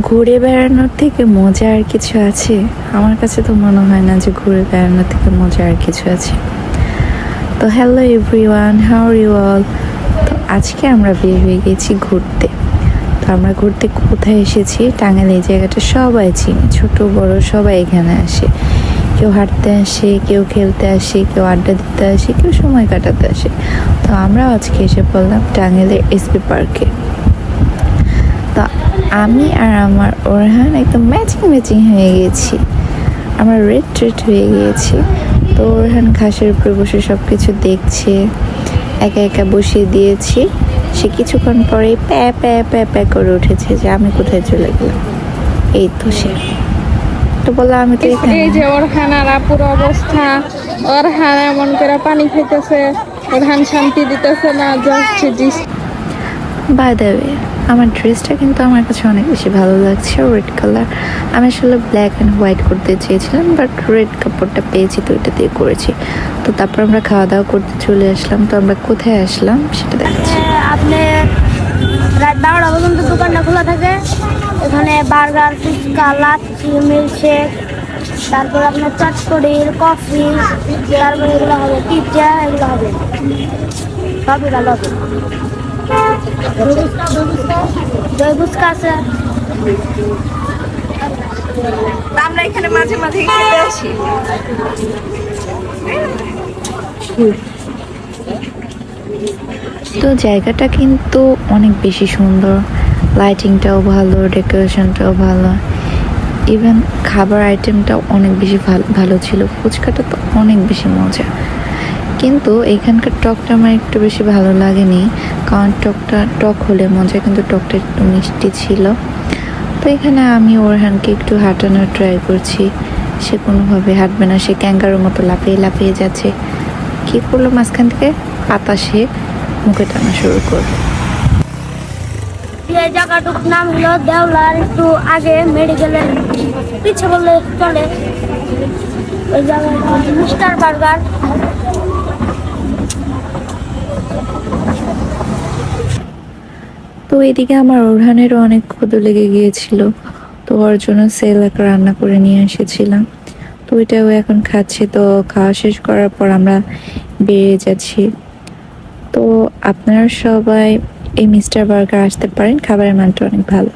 ঘুরে বেড়ানোর থেকে মজা আর কিছু আছে? আমার কাছে তো মনে হয় না যে ঘুরে বেড়ানোর থেকে মজা আর কিছু আছে। তো hello everyone, how are you all? তো আজকে আমরা বের হয়ে গেছি ঘুরতে। তো আমরা ঘুরতে কোথায় এসেছি? টাঙ্গাইল। এই জায়গাটা সবাই চিনি, ছোট বড় সবাই এখানে আসে। কেউ হাঁটতে আসে, কেউ খেলতে আসে, কেউ আড্ডা দিতে আসে, কেউ সময় কাটাতে আসে। তো আমরা আজকে এসে পড়লাম টাঙ্গাইলের এসপি পার্কে। তো আমি আর আমার ওরহান একদম ম্যাচিং হয়ে গেছি। আমার রেড হয়ে গিয়েছি। তো ওরহান ঘাসের উপরে বসে সব কিছু দেখছে, একা একা বসিয়ে দিয়েছি। সে কিছুক্ষণ পরে প্যা প্যা প্যা প্যা করে উঠেছে যে আমি কোথায় চলে গেলাম। এই তো সে তো বললাম আমি তো এখানে। এই যে ওরহান আর আপুর অবস্থা, ওরহান এমন করে পানি খাইতেছে, ওরহান শান্তি দিতেছে না, জাস্ট বাই দ্য ওয়ে, আমার ড্রেসটা কিন্তু আমার কাছে অনেক বেশি ভালো লাগছে, রেড কালার। আমি আসলে ব্ল্যাক অ্যান্ড হোয়াইট করতে চেয়েছিলাম, বাট রেড কাপড়টা পেয়েছি তো এটা দিয়ে করেছি। তো তারপর আমরা খাওয়া দাওয়া করতে চলে আসলাম। তো আমরা কোথায় আসলাম সেটা দেখাচ্ছি। আপনি রাত 12টা পর্যন্ত দোকানটা খোলা থাকে। এখানে বার্গার, ফুচকা, লাচ্ছি, মিল্কশেক, তারপর আপনার চটপটির কফি, তারপরে এগুলো হবে পিৎজা, এগুলো হবে সবই ভালো হবে। দই ফুচকা আছে। আমরা এখানে মাঝে মাঝে খেতে আসি। তো জায়গাটা কিন্তু অনেক বেশি সুন্দর, লাইটিংটাও ভালো, ডেকোরেশনটাও ভালো, ইভেন খাবার আইটেমটাও অনেক বেশি ভালো ছিল। ফুচকাটা তো অনেক বেশি মজা, কিন্তু এখানকার টকটা আমার একটু বেশি ভালো লাগেনি, কারণ টকটা টক হলে মজা, কিন্তু টকটা একটু মিষ্টি ছিল। তো এখানে আমি ওরহানকে একটু হাঁটানোর ট্রাই করছি। সে কোনোভাবে হাঁটবে না, সে ক্যাঙ্গারুর মতো লাফিয়ে যাচ্ছে। কী করলো, মাঝখান থেকে পাতা সে মুখে টানা শুরু করলো। এই জায়গাটুক নাম হলো দেওলার, একটু আগে মেডিকেলের পিছে বললে চলে। ওই জায়গাটা মিস্টার বার্গার। তো এদিকে আমার ওরহানেরও অনেক ক্ষুধা লেগে গিয়েছিল, তো ওর জন্য সেলাক রান্না করে নিয়ে এসেছিলাম। তো ওইটাও এখন খাচ্ছি। তো খাওয়া শেষ করার পর আমরা বেরিয়ে যাচ্ছি। তো আপনারা সবাই এই মিস্টার বার্গার আসতে পারেন, খাবারের মানটা অনেক ভালো।